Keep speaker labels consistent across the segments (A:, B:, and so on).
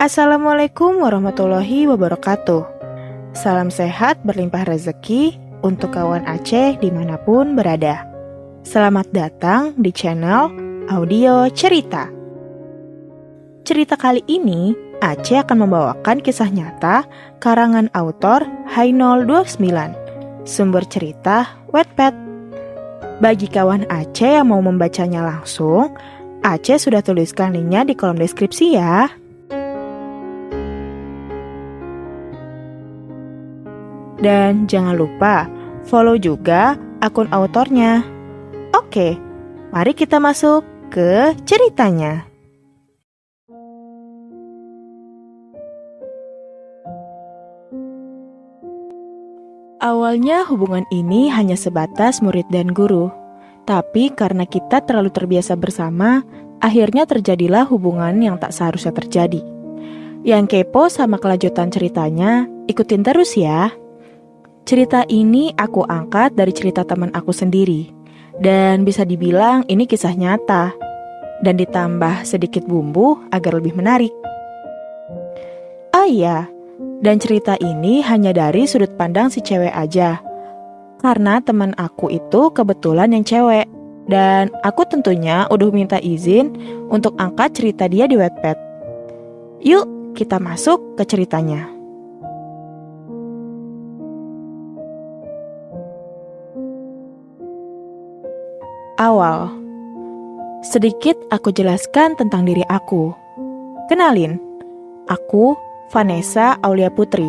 A: Assalamualaikum warahmatullahi wabarakatuh. Salam sehat berlimpah rezeki untuk kawan Aceh dimanapun berada. Selamat datang di channel Audio Cerita. Cerita kali ini, Aceh akan membawakan kisah nyata karangan autor Hainol 29. Sumber cerita Wattpad. Bagi kawan Aceh yang mau membacanya langsung, Aceh sudah tuliskan linknya di kolom deskripsi ya. Dan jangan lupa follow juga akun autornya. Oke, mari kita masuk ke ceritanya. Awalnya hubungan ini hanya sebatas murid dan guru. Tapi karena kita terlalu terbiasa bersama, akhirnya terjadilah hubungan yang tak seharusnya terjadi. Yang kepo sama kelanjutan ceritanya, ikutin terus ya. Cerita ini aku angkat dari cerita teman aku sendiri. Dan bisa dibilang ini kisah nyata. Dan ditambah sedikit bumbu agar lebih menarik. Oh iya, dan cerita ini hanya dari sudut pandang si cewek aja. Karena teman aku itu kebetulan yang cewek. Dan aku tentunya udah minta izin untuk angkat cerita dia di Wattpad. Yuk kita masuk ke ceritanya. Awal. Sedikit aku jelaskan tentang diri aku. Kenalin, aku Vanessa Aulia Putri.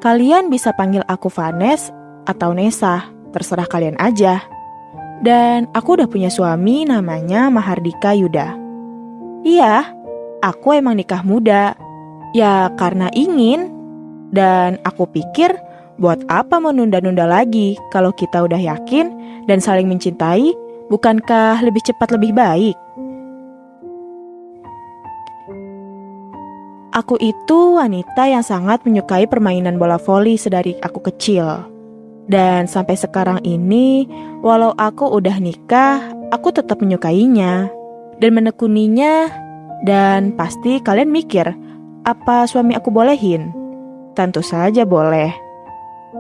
A: Kalian bisa panggil aku Vanes atau Nesa, terserah kalian aja. Dan aku udah punya suami namanya Mahardika Yuda. Iya, aku emang nikah muda. Ya karena ingin. Dan aku pikir buat apa menunda-nunda lagi kalau kita udah yakin dan saling mencintai. Bukankah lebih cepat lebih baik? Aku itu wanita yang sangat menyukai permainan bola voli sedari aku kecil. Dan sampai sekarang ini, walau aku udah nikah, aku tetap menyukainya dan menekuninya. Dan pasti kalian mikir, apa suami aku bolehin? Tentu saja boleh.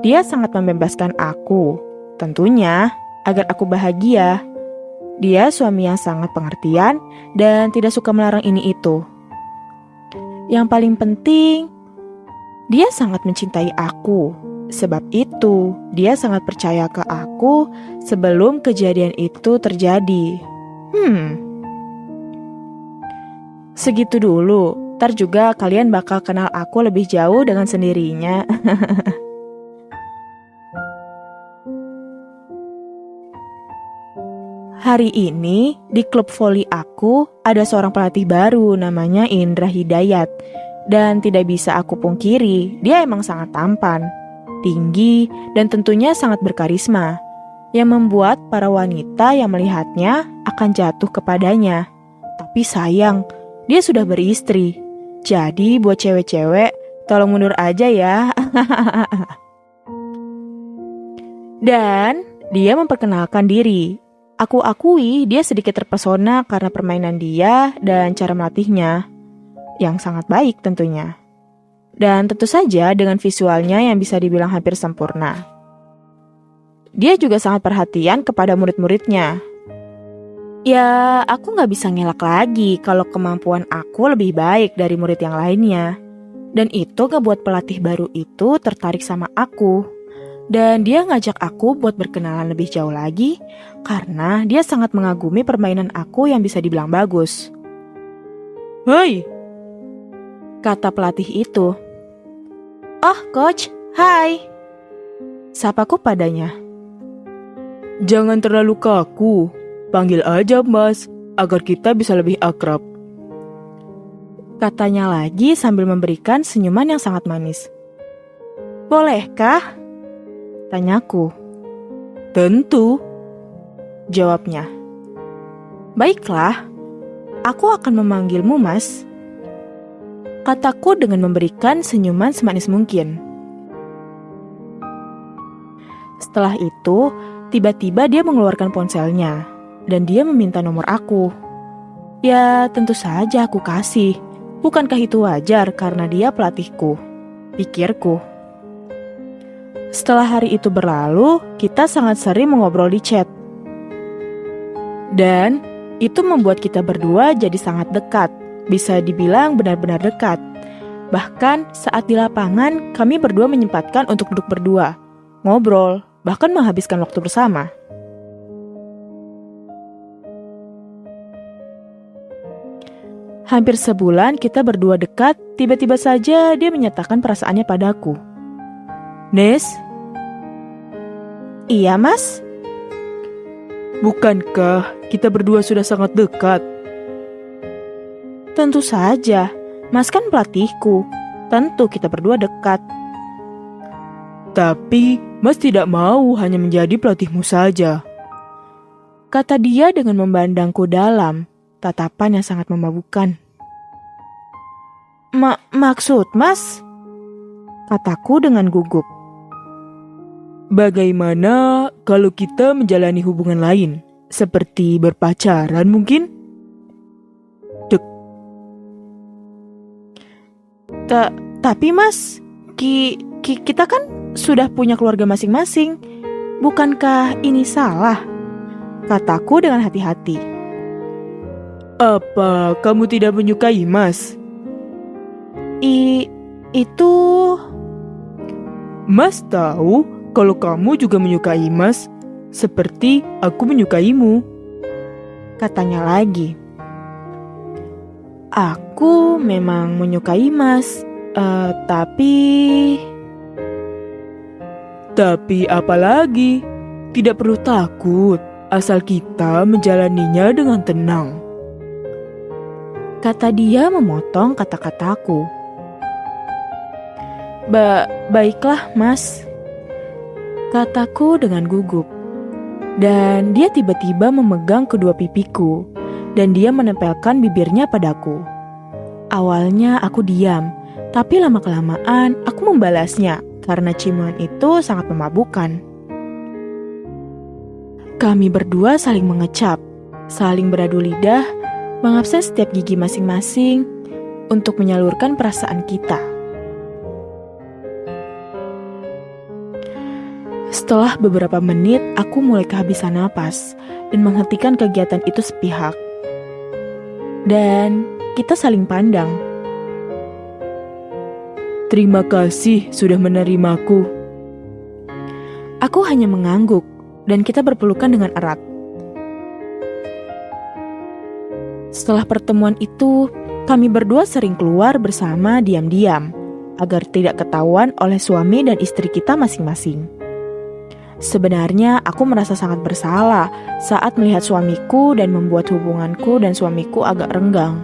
A: Dia sangat membebaskan aku, tentunya agar aku bahagia. Dia suami yang sangat pengertian dan tidak suka melarang ini itu. Yang paling penting, dia sangat mencintai aku. Sebab itu, dia sangat percaya ke aku sebelum kejadian itu terjadi. Segitu dulu, ntar juga kalian bakal kenal aku lebih jauh dengan sendirinya. Hari ini, di klub voli aku, ada seorang pelatih baru namanya Indra Hidayat. Dan tidak bisa aku pungkiri, dia emang sangat tampan, tinggi, dan tentunya sangat berkarisma. Yang membuat para wanita yang melihatnya akan jatuh kepadanya. Tapi sayang, dia sudah beristri. Jadi buat cewek-cewek, tolong mundur aja ya. Dan dia memperkenalkan diri. Aku akui dia sedikit terpesona karena permainan dia dan cara melatihnya, yang sangat baik tentunya. Dan tentu saja dengan visualnya yang bisa dibilang hampir sempurna. Dia juga sangat perhatian kepada murid-muridnya. Ya, aku gak bisa ngelak lagi kalau kemampuan aku lebih baik dari murid yang lainnya. Dan itu ngebuat pelatih baru itu tertarik sama aku. Dan dia ngajak aku buat berkenalan lebih jauh lagi karena dia sangat mengagumi permainan aku yang bisa dibilang bagus. "Hei," kata pelatih itu. "Oh, coach, hai," sapaku padanya. "Jangan terlalu kaku, panggil aja mas, agar kita bisa lebih akrab," katanya lagi sambil memberikan senyuman yang sangat manis. "Bolehkah?" tanyaku. "Tentu," jawabnya. "Baiklah, aku akan memanggilmu mas," kataku dengan memberikan senyuman semanis mungkin. Setelah itu, tiba-tiba dia mengeluarkan ponselnya, dan dia meminta nomor aku. Ya, tentu saja aku kasih. Bukankah itu wajar karena dia pelatihku? Pikirku. Setelah hari itu berlalu, kita sangat sering mengobrol di chat. Dan itu membuat kita berdua jadi sangat dekat. Bisa dibilang benar-benar dekat. Bahkan saat di lapangan, kami berdua menyempatkan untuk duduk berdua, ngobrol, bahkan menghabiskan waktu bersama. Hampir sebulan kita berdua dekat, tiba-tiba saja dia menyatakan perasaannya padaku. Nes? Iya, Mas? Bukankah kita berdua sudah sangat dekat? Tentu saja, Mas kan pelatihku. Tentu kita berdua dekat. Tapi Mas tidak mau hanya menjadi pelatihmu saja, kata dia dengan memandangku dalam tatapan yang sangat memabukkan. Maksud Mas? Kataku dengan gugup. Bagaimana kalau kita menjalani hubungan lain, seperti berpacaran mungkin? Tapi Mas, kita kan sudah punya keluarga masing-masing. Bukankah ini salah? Kataku dengan hati-hati. Apa kamu tidak menyukai Mas? Itu... Mas tahu kalau kamu juga menyukai Mas, seperti aku menyukaimu. Katanya lagi. Aku memang menyukai Mas, tapi apa lagi? Tidak perlu takut, asal kita menjalaninya dengan tenang. Kata dia memotong kata-kataku. Baiklah, Mas. Kataku dengan gugup. Dan dia tiba-tiba memegang kedua pipiku, dan dia menempelkan bibirnya padaku. Awalnya aku diam, tapi lama-kelamaan aku membalasnya karena ciuman itu sangat memabukkan. Kami berdua saling mengecap, saling beradu lidah, mengabsen setiap gigi masing-masing untuk menyalurkan perasaan kita. Setelah beberapa menit, aku mulai kehabisan napas dan menghentikan kegiatan itu sepihak. Dan kita saling pandang. Terima kasih sudah menerimaku. Aku hanya mengangguk dan kita berpelukan dengan erat. Setelah pertemuan itu, kami berdua sering keluar bersama diam-diam agar tidak ketahuan oleh suami dan istri kita masing-masing. Sebenarnya aku merasa sangat bersalah saat melihat suamiku dan membuat hubunganku dan suamiku agak renggang.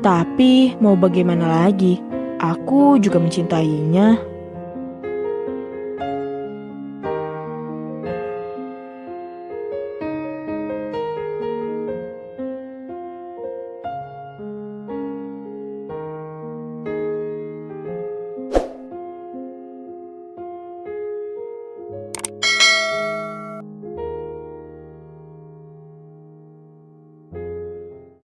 A: Tapi mau bagaimana lagi, aku juga mencintainya.